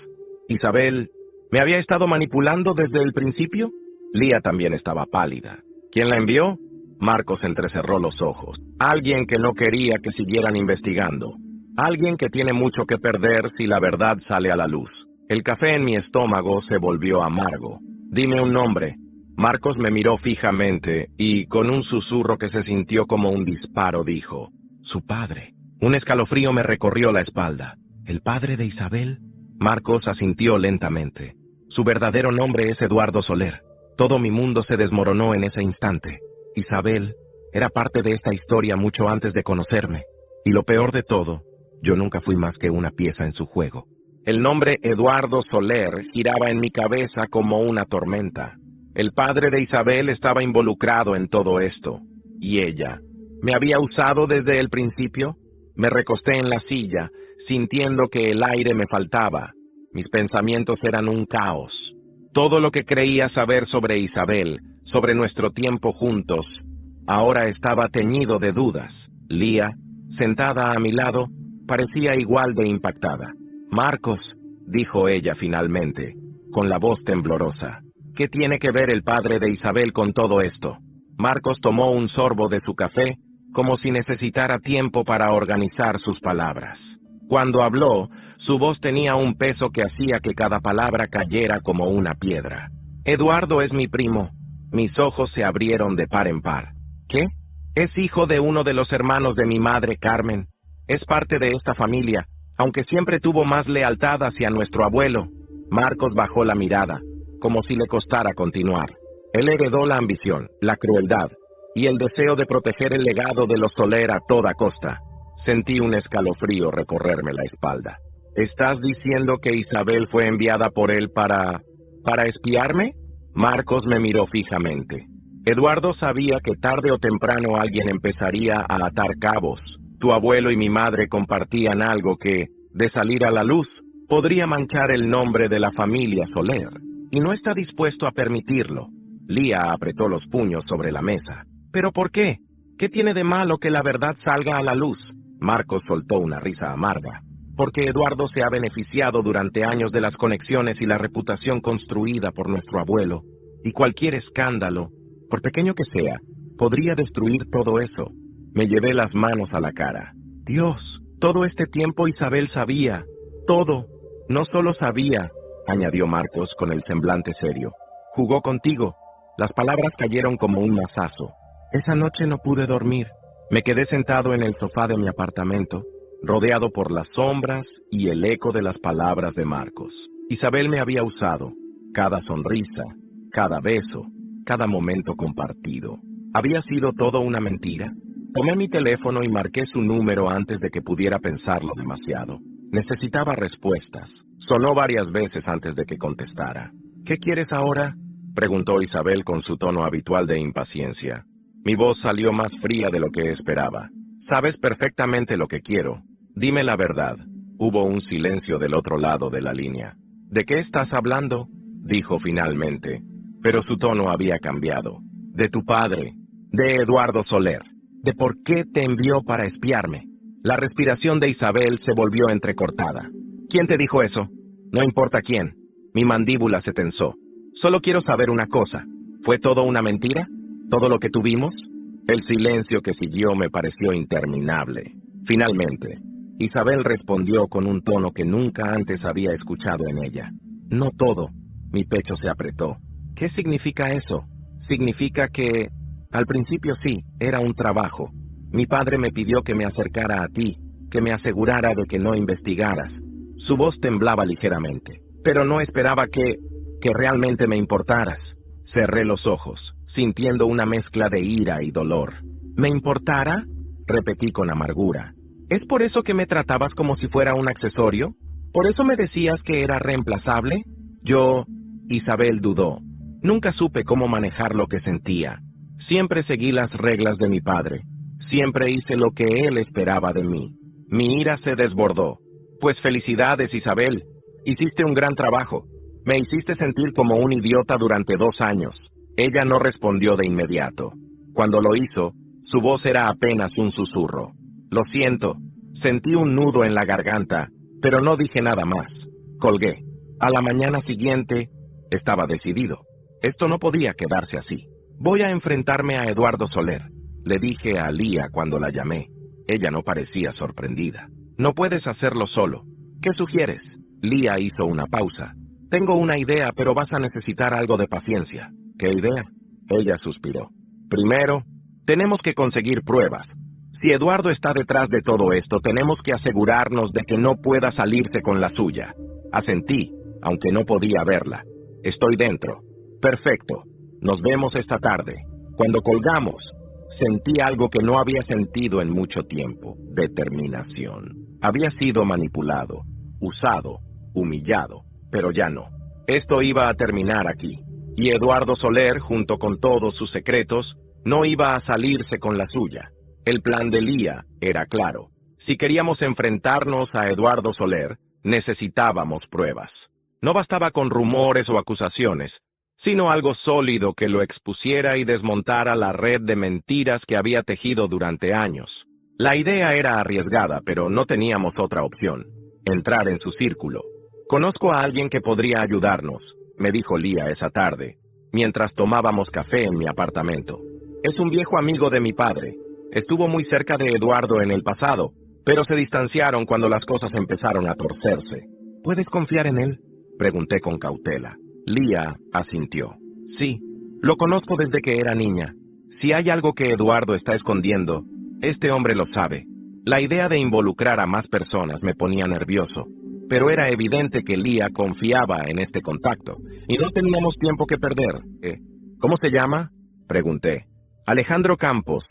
Speaker 1: Isabel, ¿me había estado manipulando desde el principio? Lía también estaba pálida. ¿Quién la envió? Marcos entrecerró los ojos. Alguien que no quería que siguieran investigando. Alguien que tiene mucho que perder si la verdad sale a la luz. El café en mi estómago se volvió amargo. Dime un nombre. Marcos me miró fijamente y, con un susurro que se sintió como un disparo, dijo: su padre. Un escalofrío me recorrió la espalda. ¿El padre de Isabel? Marcos asintió lentamente. Su verdadero nombre es Eduardo Soler. Todo mi mundo se desmoronó en ese instante. Isabel era parte de esta historia mucho antes de conocerme. Y lo peor de todo, yo nunca fui más que una pieza en su juego. El nombre Eduardo Soler giraba en mi cabeza como una tormenta. El padre de Isabel estaba involucrado en todo esto. ¿Y ella? ¿Me había usado desde el principio? Me recosté en la silla, sintiendo que el aire me faltaba. Mis pensamientos eran un caos. Todo lo que creía saber sobre Isabel, sobre nuestro tiempo juntos, ahora estaba teñido de dudas. Lía, sentada a mi lado, parecía igual de impactada. «Marcos», dijo ella finalmente, con la voz temblorosa, «¿qué tiene que ver el padre de Isabel con todo esto?» Marcos tomó un sorbo de su café, como si necesitara tiempo para organizar sus palabras. Cuando habló, su voz tenía un peso que hacía que cada palabra cayera como una piedra. «Eduardo es mi primo». Mis ojos se abrieron de par en par. «¿Qué? Es hijo de uno de los hermanos de mi madre, Carmen. Es parte de esta familia, aunque siempre tuvo más lealtad hacia nuestro abuelo». Marcos bajó la mirada, como si le costara continuar. Él heredó la ambición, la crueldad y el deseo de proteger el legado de los Soler a toda costa. Sentí un escalofrío recorrerme la espalda. ¿Estás diciendo que Isabel fue enviada por él para espiarme? Marcos me miró fijamente. Eduardo sabía que tarde o temprano alguien empezaría a atar cabos. Tu abuelo y mi madre compartían algo que, de salir a la luz, podría manchar el nombre de la familia Soler. Y no está dispuesto a permitirlo. Lía apretó los puños sobre la mesa. ¿Pero por qué? ¿Qué tiene de malo que la verdad salga a la luz? Marcos soltó una risa amarga. Porque Eduardo se ha beneficiado durante años de las conexiones y la reputación construida por nuestro abuelo. Y cualquier escándalo, por pequeño que sea, podría destruir todo eso. Me llevé las manos a la cara. Dios, todo este tiempo Isabel sabía. Todo. No solo sabía, añadió Marcos con el semblante serio. Jugó contigo. Las palabras cayeron como un mazazo. Esa noche no pude dormir. Me quedé sentado en el sofá de mi apartamento, rodeado por las sombras y el eco de las palabras de Marcos. Isabel me había usado. Cada sonrisa, cada beso, cada momento compartido. ¿Había sido todo una mentira? Tomé mi teléfono y marqué su número antes de que pudiera pensarlo demasiado. Necesitaba respuestas. Sonó varias veces antes de que contestara. ¿Qué quieres ahora?, preguntó Isabel con su tono habitual de impaciencia. Mi voz salió más fría de lo que esperaba. Sabes perfectamente lo que quiero. Dime la verdad. Hubo un silencio del otro lado de la línea. ¿De qué estás hablando?, dijo finalmente, pero su tono había cambiado. De tu padre, de Eduardo Soler. ¿De por qué te envió para espiarme? La respiración de Isabel se volvió entrecortada. ¿Quién te dijo eso? No importa quién. Mi mandíbula se tensó. Solo quiero saber una cosa. ¿Fue todo una mentira? ¿Todo lo que tuvimos? El silencio que siguió me pareció interminable. Finalmente, Isabel respondió con un tono que nunca antes había escuchado en ella. No todo. Mi pecho se apretó. ¿Qué significa eso? Significa que, al principio sí, era un trabajo. Mi padre me pidió que me acercara a ti, que me asegurara de que no investigaras. Su voz temblaba ligeramente. Pero no esperaba que realmente me importaras. Cerré los ojos, sintiendo una mezcla de ira y dolor. ¿Me importara?, repetí con amargura. ¿Es por eso que me tratabas como si fuera un accesorio? ¿Por eso me decías que era reemplazable? Isabel dudó. Nunca supe cómo manejar lo que sentía. Siempre seguí las reglas de mi padre. Siempre hice lo que él esperaba de mí. Mi ira se desbordó. Pues felicidades, Isabel. Hiciste un gran trabajo. Me hiciste sentir como un idiota durante 2 años. Ella no respondió de inmediato. Cuando lo hizo, su voz era apenas un susurro. Lo siento. Sentí un nudo en la garganta, pero no dije nada más. Colgué. A la mañana siguiente, estaba decidido. Esto no podía quedarse así. Voy a enfrentarme a Eduardo Soler, le dije a Lía cuando la llamé. Ella no parecía sorprendida. No puedes hacerlo solo. ¿Qué sugieres? Lía hizo una pausa. Tengo una idea, pero vas a necesitar algo de paciencia. ¿Qué idea? Ella suspiró. Primero, tenemos que conseguir pruebas. Si Eduardo está detrás de todo esto, tenemos que asegurarnos de que no pueda salirse con la suya. Asentí, aunque no podía verla. Estoy dentro. Perfecto. Nos vemos esta tarde. Cuando colgamos, sentí algo que no había sentido en mucho tiempo: determinación. Había sido manipulado, usado, humillado, pero ya no. Esto iba a terminar aquí. Y Eduardo Soler, junto con todos sus secretos, no iba a salirse con la suya. El plan de Lía era claro. Si queríamos enfrentarnos a Eduardo Soler, necesitábamos pruebas. No bastaba con rumores o acusaciones, sino algo sólido que lo expusiera y desmontara la red de mentiras que había tejido durante años. La idea era arriesgada, pero no teníamos otra opción: entrar en su círculo. Conozco a alguien que podría ayudarnos, me dijo Lía esa tarde, mientras tomábamos café en mi apartamento. Es un viejo amigo de mi padre. Estuvo muy cerca de Eduardo en el pasado, pero se distanciaron cuando las cosas empezaron a torcerse. ¿Puedes confiar en él?, pregunté con cautela. Lía asintió. Sí, lo conozco desde que era niña. Si hay algo que Eduardo está escondiendo, este hombre lo sabe. La idea de involucrar a más personas me ponía nervioso, pero era evidente que Lía confiaba en este contacto, y no teníamos tiempo que perder. ¿Cómo se llama?, pregunté. Alejandro Campos.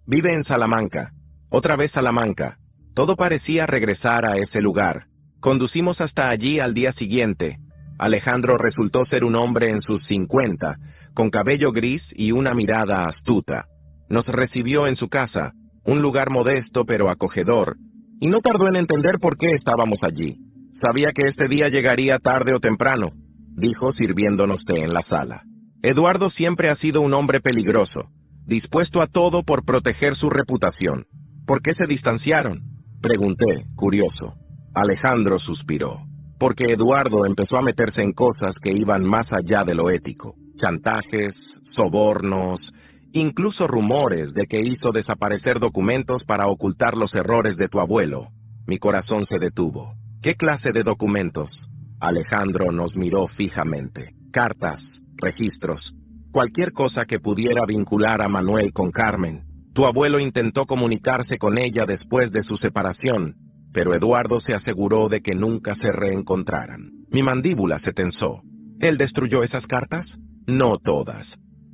Speaker 1: Vive en Salamanca. Otra vez Salamanca. Todo parecía regresar a ese lugar. Conducimos hasta allí al día siguiente. Alejandro resultó ser un hombre en sus 50, con cabello gris y una mirada astuta. Nos recibió en su casa, un lugar modesto pero acogedor, y no tardó en entender por qué estábamos allí. Sabía que este día llegaría tarde o temprano, dijo sirviéndonos té en la sala. Eduardo siempre ha sido un hombre peligroso, dispuesto a todo por proteger su reputación. ¿Por qué se distanciaron?, pregunté, curioso. Alejandro suspiró. Porque Eduardo empezó a meterse en cosas que iban más allá de lo ético. Chantajes, sobornos, incluso rumores de que hizo desaparecer documentos para ocultar los errores de tu abuelo. Mi corazón se detuvo. ¿Qué clase de documentos? Alejandro nos miró fijamente. Cartas, registros, cualquier cosa que pudiera vincular a Manuel con Carmen. Tu abuelo intentó comunicarse con ella después de su separación, pero Eduardo se aseguró de que nunca se reencontraran. Mi mandíbula se tensó. ¿Él destruyó esas cartas? No todas,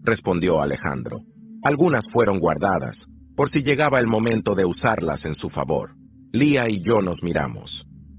Speaker 1: respondió Alejandro. Algunas fueron guardadas, por si llegaba el momento de usarlas en su favor. Lía y yo nos miramos.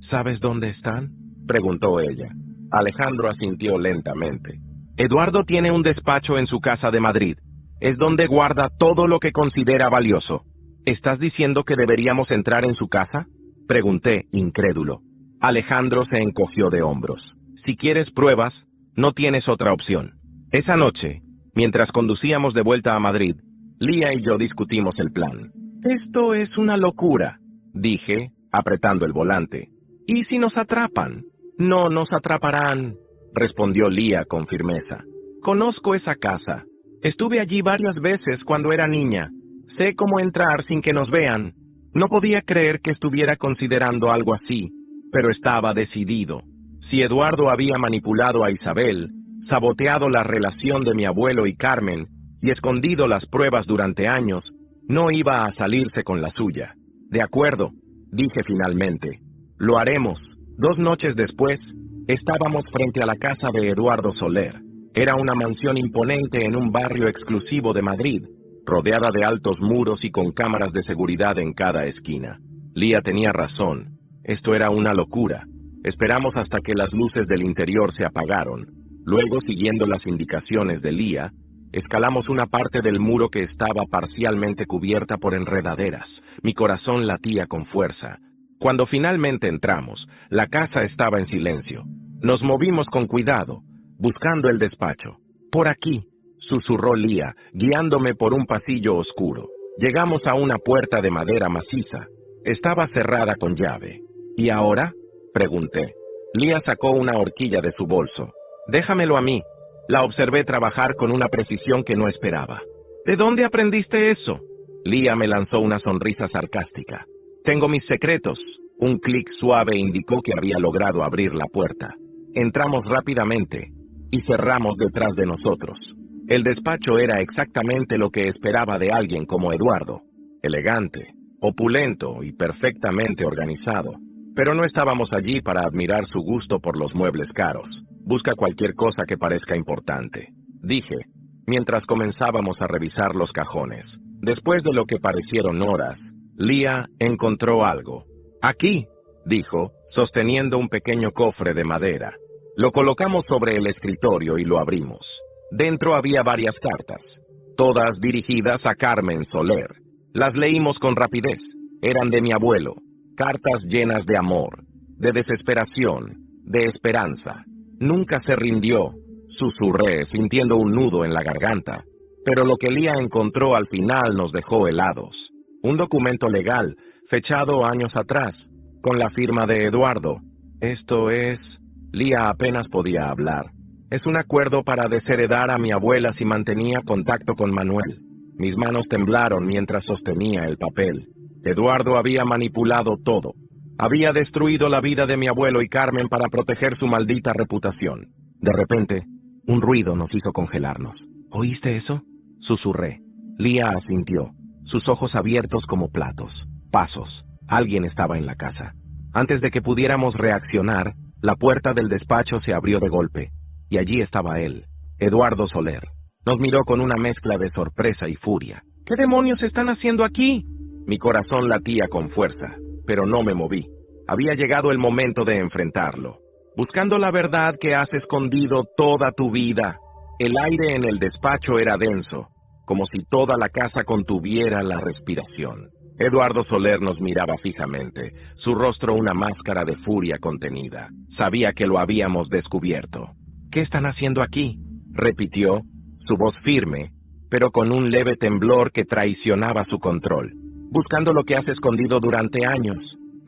Speaker 1: ¿Sabes dónde están?, preguntó ella. Alejandro asintió lentamente. Eduardo tiene un despacho en su casa de Madrid. Es donde guarda todo lo que considera valioso. ¿Estás diciendo que deberíamos entrar en su casa?, pregunté, incrédulo. Alejandro se encogió de hombros. Si quieres pruebas, no tienes otra opción. Esa noche, mientras conducíamos de vuelta a Madrid, Lía y yo discutimos el plan. Esto es una locura, dije, apretando el volante. ¿Y si nos atrapan? No nos atraparán, respondió Lía con firmeza. Conozco esa casa. Estuve allí varias veces cuando era niña. Sé cómo entrar sin que nos vean. No podía creer que estuviera considerando algo así, pero estaba decidido. Si Eduardo había manipulado a Isabel, saboteado la relación de mi abuelo y Carmen, y escondido las pruebas durante años, no iba a salirse con la suya. De acuerdo, dije finalmente. Lo haremos. 2 noches después, estábamos frente a la casa de Eduardo Soler. Era una mansión imponente en un barrio exclusivo de Madrid, rodeada de altos muros y con cámaras de seguridad en cada esquina. Lía tenía razón. Esto era una locura. Esperamos hasta que las luces del interior se apagaron. Luego, siguiendo las indicaciones de Lía, escalamos una parte del muro que estaba parcialmente cubierta por enredaderas. Mi corazón latía con fuerza. Cuando finalmente entramos, la casa estaba en silencio. Nos movimos con cuidado, buscando el despacho. Por aquí, susurró Lía, guiándome por un pasillo oscuro. Llegamos a una puerta de madera maciza. Estaba cerrada con llave. ¿Y ahora?, pregunté. Lía sacó una horquilla de su bolso. Déjamelo a mí. La observé trabajar con una precisión que no esperaba. ¿De dónde aprendiste eso? Lía me lanzó una sonrisa sarcástica. Tengo mis secretos. Un clic suave indicó que había logrado abrir la puerta. Entramos rápidamente y cerramos detrás de nosotros. El despacho era exactamente lo que esperaba de alguien como Eduardo. Elegante, opulento y perfectamente organizado. Pero no estábamos allí para admirar su gusto por los muebles caros. Busca cualquier cosa que parezca importante, dije, mientras comenzábamos a revisar los cajones. Después de lo que parecieron horas, Leah encontró algo. Aquí, dijo, sosteniendo un pequeño cofre de madera. Lo colocamos sobre el escritorio y lo abrimos. Dentro había varias cartas, todas dirigidas a Carmen Soler. Las leímos con rapidez. Eran de mi abuelo, cartas llenas de amor, de desesperación, de esperanza. Nunca se rindió, susurré, sintiendo un nudo en la garganta. Pero lo que Leah encontró al final nos dejó helados. Un documento legal, fechado años atrás, con la firma de Eduardo. Esto es... Leah apenas podía hablar. Es un acuerdo para desheredar a mi abuela si mantenía contacto con Manuel. Mis manos temblaron mientras sostenía el papel. Eduardo había manipulado todo. Había destruido la vida de mi abuelo y Carmen para proteger su maldita reputación. De repente, un ruido nos hizo congelarnos. ¿Oíste eso? Susurré. Leah asintió, sus ojos abiertos como platos. Pasos. Alguien estaba en la casa. Antes de que pudiéramos reaccionar, la puerta del despacho se abrió de golpe, y allí estaba él, Eduardo Soler. Nos miró con una mezcla de sorpresa y furia. ¿Qué demonios están haciendo aquí? Mi corazón latía con fuerza, pero no me moví. Había llegado el momento de enfrentarlo. Buscando la verdad que has escondido toda tu vida. El aire en el despacho era denso, como si toda la casa contuviera la respiración. Eduardo Soler nos miraba fijamente, su rostro una máscara de furia contenida. Sabía que lo habíamos descubierto. ¿Qué están haciendo aquí?, repitió, su voz firme, pero con un leve temblor que traicionaba su control. Buscando lo que has escondido durante años,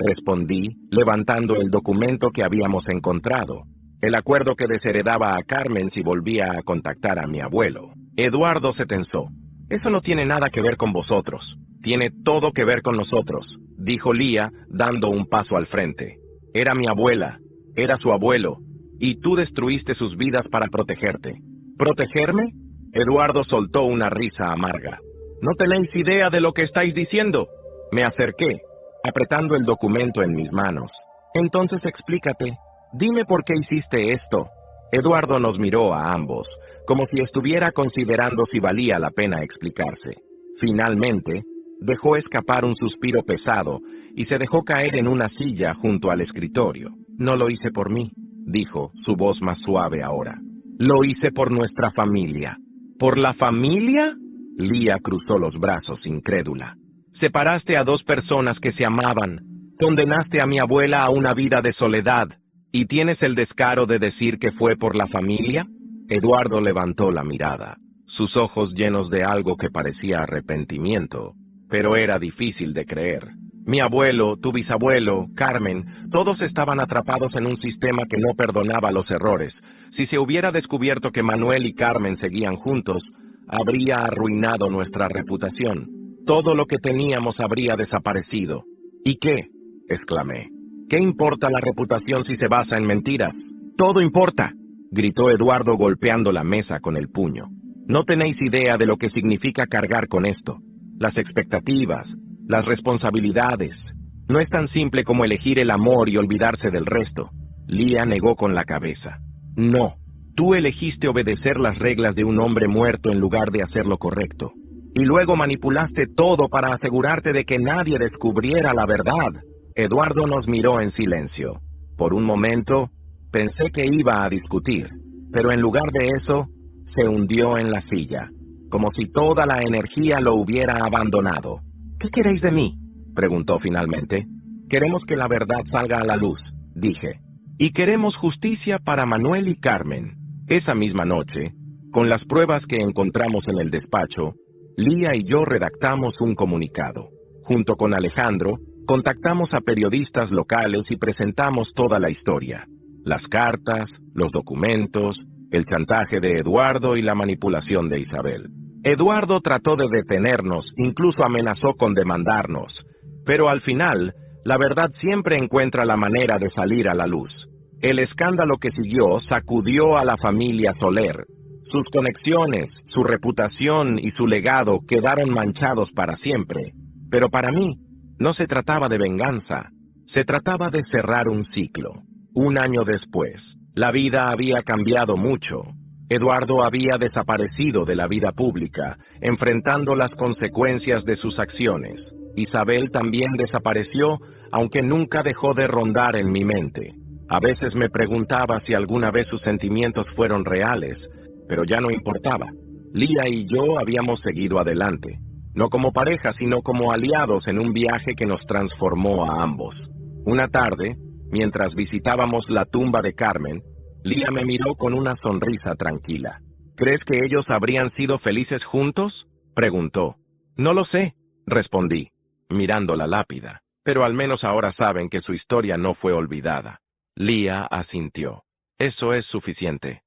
Speaker 1: respondí, levantando el documento que habíamos encontrado. El acuerdo que desheredaba a Carmen si volvía a contactar a mi abuelo. Eduardo se tensó. Eso no tiene nada que ver con vosotros. Tiene todo que ver con nosotros, dijo Leah, dando un paso al frente. Era mi abuela, era su abuelo, y tú destruiste sus vidas para protegerte. ¿Protegerme? Eduardo soltó una risa amarga. No tenéis idea de lo que estáis diciendo. Me acerqué, apretando el documento en mis manos. Entonces explícate. Dime por qué hiciste esto. Eduardo nos miró a ambos, como si estuviera considerando si valía la pena explicarse. Finalmente, dejó escapar un suspiro pesado y se dejó caer en una silla junto al escritorio. No lo hice por mí, dijo, su voz más suave ahora. Lo hice por nuestra familia. ¿Por la familia? Leah cruzó los brazos, incrédula. Separaste a dos personas que se amaban. Condenaste a mi abuela a una vida de soledad. ¿Y tienes el descaro de decir que fue por la familia? Eduardo levantó la mirada, sus ojos llenos de algo que parecía arrepentimiento, pero era difícil de creer. Mi abuelo, tu bisabuelo, Carmen, todos estaban atrapados en un sistema que no perdonaba los errores. Si se hubiera descubierto que Manuel y Carmen seguían juntos, habría arruinado nuestra reputación. Todo lo que teníamos habría desaparecido. ¿Y qué?, exclamé. ¿Qué importa la reputación si se basa en mentiras? ¡Todo importa!, gritó Eduardo golpeando la mesa con el puño. No tenéis idea de lo que significa cargar con esto. Las expectativas, las responsabilidades. No es tan simple como elegir el amor y olvidarse del resto. Leah negó con la cabeza. No, tú elegiste obedecer las reglas de un hombre muerto en lugar de hacer lo correcto. Y luego manipulaste todo para asegurarte de que nadie descubriera la verdad. Eduardo nos miró en silencio. Por un momento, pensé que iba a discutir, pero en lugar de eso, se hundió en la silla, como si toda la energía lo hubiera abandonado. ¿Qué queréis de mí?, preguntó finalmente. Queremos que la verdad salga a la luz, dije. Y queremos justicia para Manuel y Carmen. Esa misma noche, con las pruebas que encontramos en el despacho, Leah y yo redactamos un comunicado. Junto con Alejandro, contactamos a periodistas locales y presentamos toda la historia. Las cartas, los documentos, el chantaje de Eduardo y la manipulación de Isabel. Eduardo trató de detenernos, incluso amenazó con demandarnos. Pero al final, la verdad siempre encuentra la manera de salir a la luz. El escándalo que siguió sacudió a la familia Soler. Sus conexiones, su reputación y su legado quedaron manchados para siempre. Pero para mí, no se trataba de venganza, se trataba de cerrar un ciclo. Un año después, La vida había cambiado mucho. Eduardo había desaparecido de la vida pública, enfrentando las consecuencias de sus acciones. Isabel también desapareció, aunque nunca dejó de rondar en mi mente. A veces me preguntaba si alguna vez sus sentimientos fueron reales, pero ya no importaba. Lía y yo habíamos seguido adelante, no como pareja, sino como aliados en un viaje que nos transformó a ambos. Una tarde, mientras visitábamos la tumba de Carmen, Lía me miró con una sonrisa tranquila. ¿Crees que ellos habrían sido felices juntos?, preguntó. No lo sé, respondí, mirando la lápida, pero al menos ahora saben que su historia no fue olvidada. Lía asintió. Eso es suficiente.